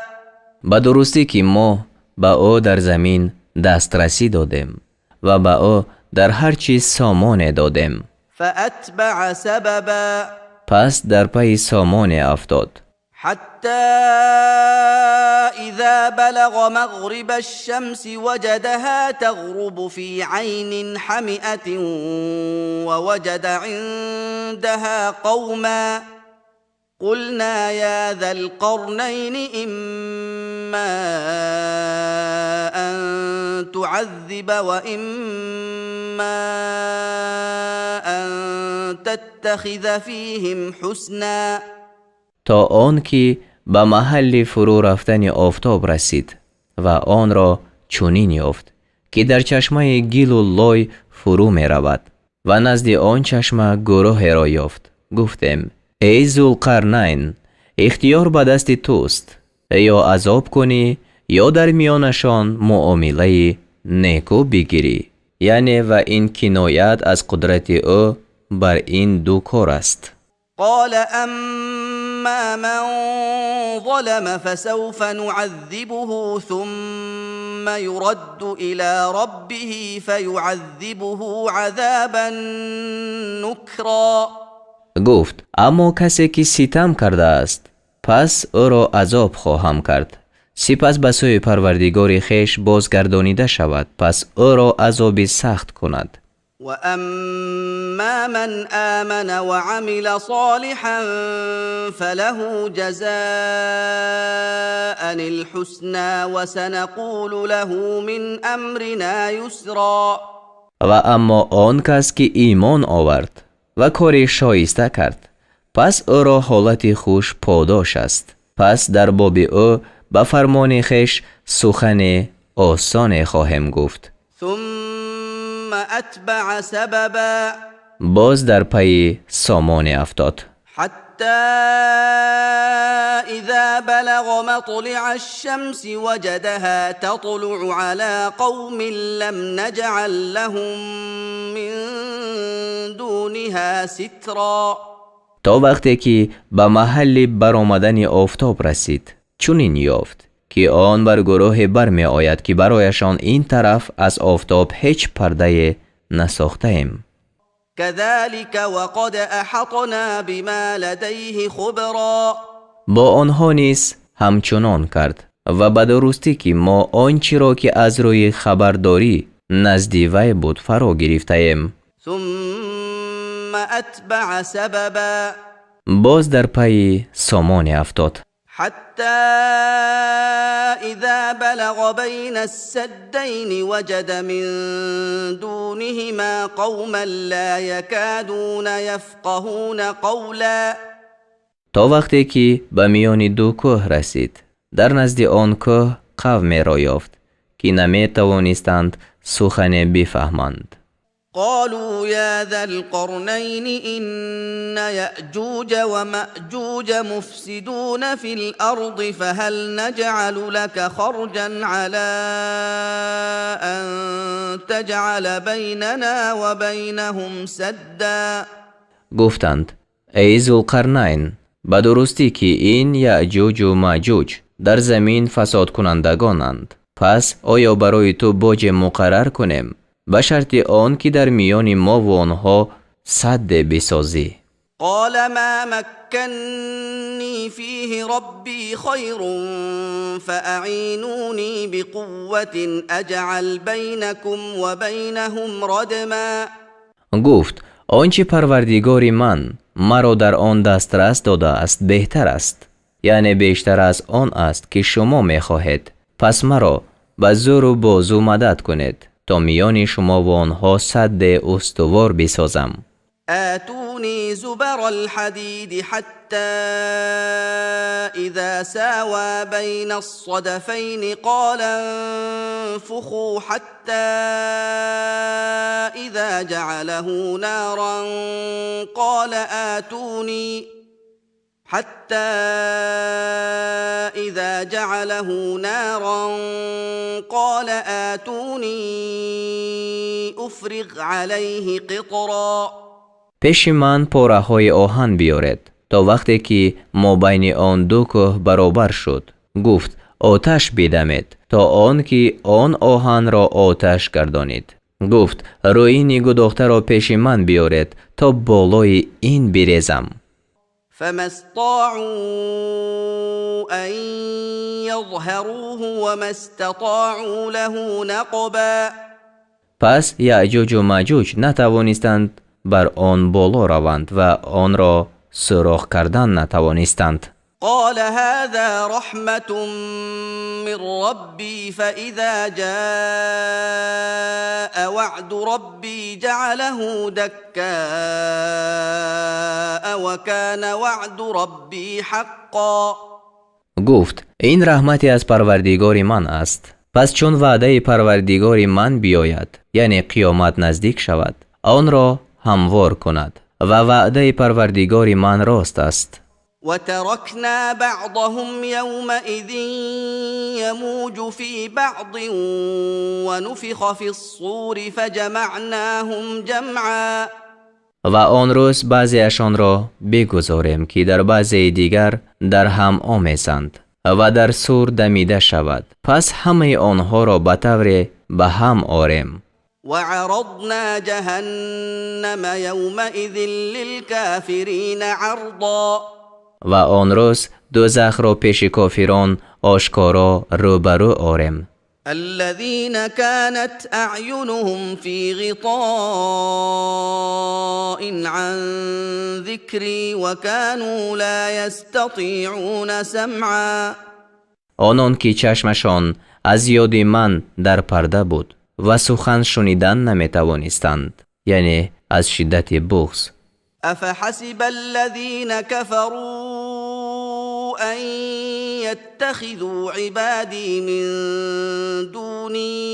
به درستی که ما به او در زمین دسترسی دادیم و به او در هر چیز سامان دادیم. فأتبع سببا. پس در پی سامان افتاد. حتى إذا بلغ مغرب الشمس وجدها تغرب في عين حمئة ووجد عندها قوما قلنا يا ذا القرنين إما أن تعذب وإما أن تتخذ فيهم حسنا. تا آن که به محل فرو رفتن آفتاب رسید و آن را چنین یافت که در چشمه گیل و لای فرو می رود و نزد آن چشمه گروه را یافت. گفتم ای ذوالقرنین اختیار به دست توست، یا عذاب کنی یا در میانشان معامله نیکو بگیری. یعنی و این کنایت از قدرت او بر این دو کار است. قال أما من ظلم فسوف نعذبه ثم يرد إلى ربه فيعذبه عذابا نكرا. گفت اما کسی که ستم کرده است پس او را عذاب خواهم کرد، سپس به سوی پروردگار خویش بازگردانیده شود، پس او را عذاب سخت کند. وأما من آمن وعمل صالحا فله جزاء الحسنى وسنقول له من أمرنا يسرا. و اما آن کس که ایمان آورد و کاری شایسته کرد پس او را حالت خوش پاداش است، پس در باب او به فرمان خویش سخن آسان خواهم گفت. ثم أتبع سببا. باز در پی سامان افتاد حتى إذا بلغ مطلع الشمس وجدها تطلع على قوم لم نجعل لهم من دونها سترا. تا وقتی که به محل برآمدن آفتاب رسید چنین یافت که آن بر گروه برمی آید که برایشان این طرف از آفتاب هیچ پرده نساخته ایم. كذلك وقد أحطنا بما لديه خبرا. با آنها نیز همچنان کرد و به درستی که ما آنچه را که از روی خبرداری نزد وی بود فرا گرفته ایم. ثم أتبع سببا. باز در پی سامان افتاد حتى إذا بلغ بين السدين وجد من دونهما قوما لا يكادون يفقهون قولا. تا وقتی که به میان دو کوه رسید در نزد آن کوه قومی را یافت که نمی توانستند سخن بفهمند. قالوا يا ذا القرنين إن يأجوج ومأجوج مفسدون في الأرض فهل نجعل لك خرجا على أن تجعل بيننا وبينهم سدا. گفتند ای ذوالقرنین به درستی که این یأجوج و مأجوج در زمین فساد کنندگانند، پس آیا برای تو باج مقرر کنیم به شرط آن که در میان ما و آنها سد بسازی؟ قال ما مكنني فيه ربي خير فأعينوني بقوة أجعل بينكم وبينهم ردما. گفت آنچه پروردگار من مرا در آن دسترس داده است بهتر است، یعنی بیشتر از آن است که شما میخواهید، پس مرا به زور و بازو مدد کنید تا میان شما و آنها سد استوار بسازم. آتوني زبر الحديد حتى إذا ساوى بين الصدفين قال انفخوا حتى إذا جعله نارا قال آتوني أفرغ عليه قطرا. پیش من پاره های آهن بیارید. تا وقتی که ما بین آن دو کوه برابر شد گفت آتش بدمید تا آن که آن آهن را آتش گردانید. گفت روی نیگو دختر را پیش من بیارید تا بالای این بریزم. فما استطاعوا أن يظهروه وما استطاعوا له نقبا. پس یأجوج و مأجوج نتوانستند بر آن بالا روند و آن را سوراخ کردن نتوانستند. قال هذا رحمة من ربي فإذا جاء وعد ربي جعله دكاء وكان وعد ربي حقا. گفت این رحمتی از پروردگار من است، پس چون وعده پروردگار من بیاید یعنی قیامت نزدیک شود آن را هموار کند و وعده پروردگار من راست است. وتركنا بعضهم يومئذ يموج في بعض ونفخ في الصور فجمعناهم جمعا و آن روز بعضیشان را بگذاریم که در بعضی دیگر در هم آمیزند و در سور دمیده شود، پس همه آنها را به طور به هم آریم. وعرضنا جهنم يومئذ للكافرين عرضا و آن روز دوزخ را پیش کافران آشکارا روبرو آریم. الذين كانت أعينهم في غطاء عن ذكري وكانوا لا يستطيعون سمعا آنان که چشمشان از یاد من در پرده بود و سخن شنیدن نمیتوانستند، یعنی از شدت بغض. أفحسب الذين كفروا أن يتخذوا عبادي من دوني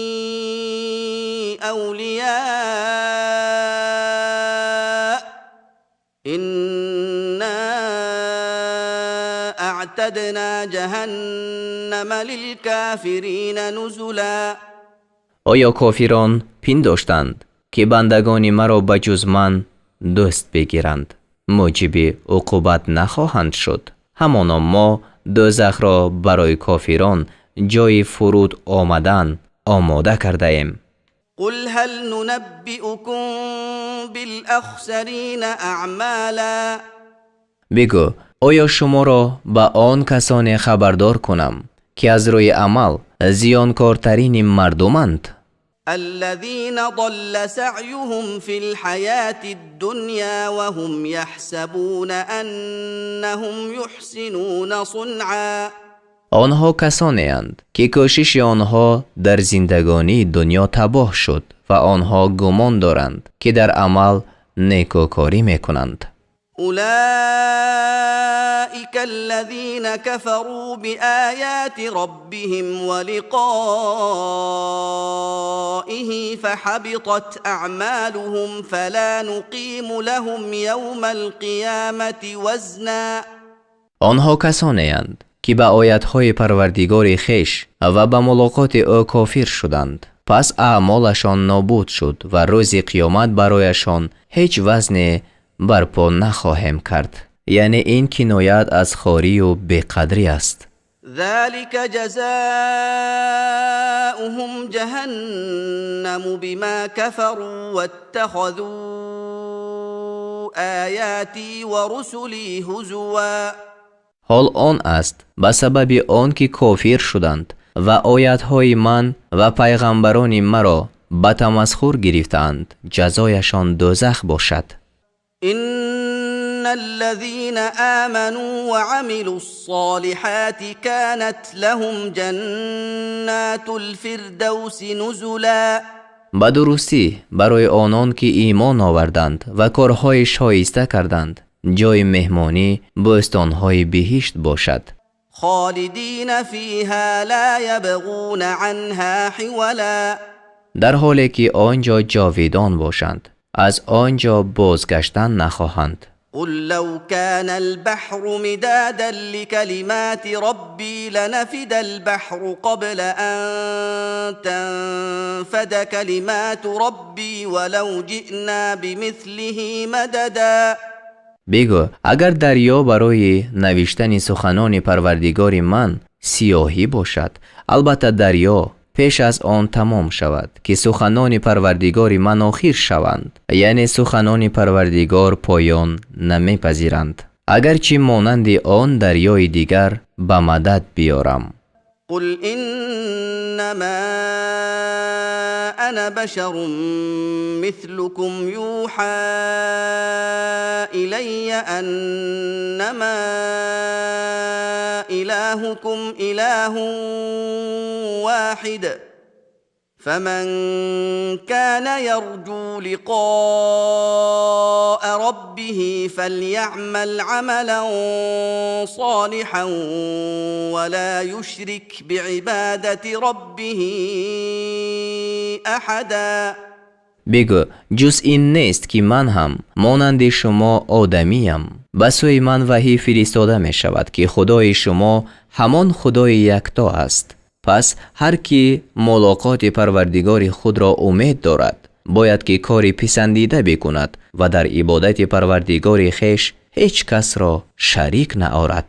أولياء إنا أعتدنا جهنم للكافرين نزلا آیا کافران پنداشتند که بندگان مرا بجز من دوست بگیرند موجب عقوبت نخواهند شد؟ همانا ما دوزخ را برای کافران جای فرود آمدن آماده کرده ایم. قل هل ننبئكم بالأخسرين أعمالا بگو آیا شما را به آن کسان خبردار کنم که از روی عمل زیانکارترین مردمند؟ الذين ضل سعيهم في الحياة الدنيا وهم يحسبون أنهم يحسنون صنعا آنها کسانی اند که کوشش آنها در زندگانی دنیا تباه شد و آنها گمان دارند که در عمل نیکوکاری میکنند. أولئك الذين كفروا بآيات ربهم ولقائه فحبطت أعمالهم فلا نقيم لهم يوم القيامة وزنا آنها کسانی اند که به آیاتهای پروردگار خویش و به ملاقات او کافر شدند، پس اعمالشان نابود شد و روز قیامت برایشان هیچ وزن برپا نخواهم کرد. یعنی این کنایت از خواری و بیقدری است. ذلك جزاؤهم جهنم بما كفروا واتخذوا آياتي ورسلي هزوا حال آن است به سبب آن که کافر شدند و آیاتهای من و پیغمبران مرا به تمسخر گرفتند، جزایشان دوزخ باشد. إن الذين آمنوا وعملوا الصالحات كانت لهم جنات الفردوس نزلا به درستی برای آنان که ایمان آوردند و کارهای شایسته کردند جای مهمانی بستانهای بهشت باشد. خالدین فیها لا یبغون عنها حولا در حالی که آنجا جاویدان باشند، از آنجا بازگشتن نخواهند. قل لو كان البحر مدادا لكلمات ربي لنفد البحر قبل أن تنفد كلمات ربي ولو جئنا بمثله مددا بگو اگر دریا برای نوشتن سخنان پروردگار من سیاهی باشد، البته دریا پیش از آن تمام شود که سخنان پروردگار من آخر شوند، یعنی سخنان پروردگار پایان نمیپذیرند، اگرچه مانند آن دریای دیگر به مدد بیارم. قل انما انا بشر مثلكم يوحى الي انما الهكم اله واحد فمن كان يرجو لقاء ربه فليعمل عملا صالحا ولا يشرك بعبادة ربه احدا بگو جز این نیست که من هم مانند شما آدمیم ба сӯи ман ваҳӣ фиристода мешавад ки худои шумо ҳамон худои якто аст. пас ҳар кӣ мулоқоти парвардигори худро умед дорад бояд ки кори писандида бикунад ва дар ибодати парвардигори хеш ҳеҷ касро шарик наорад.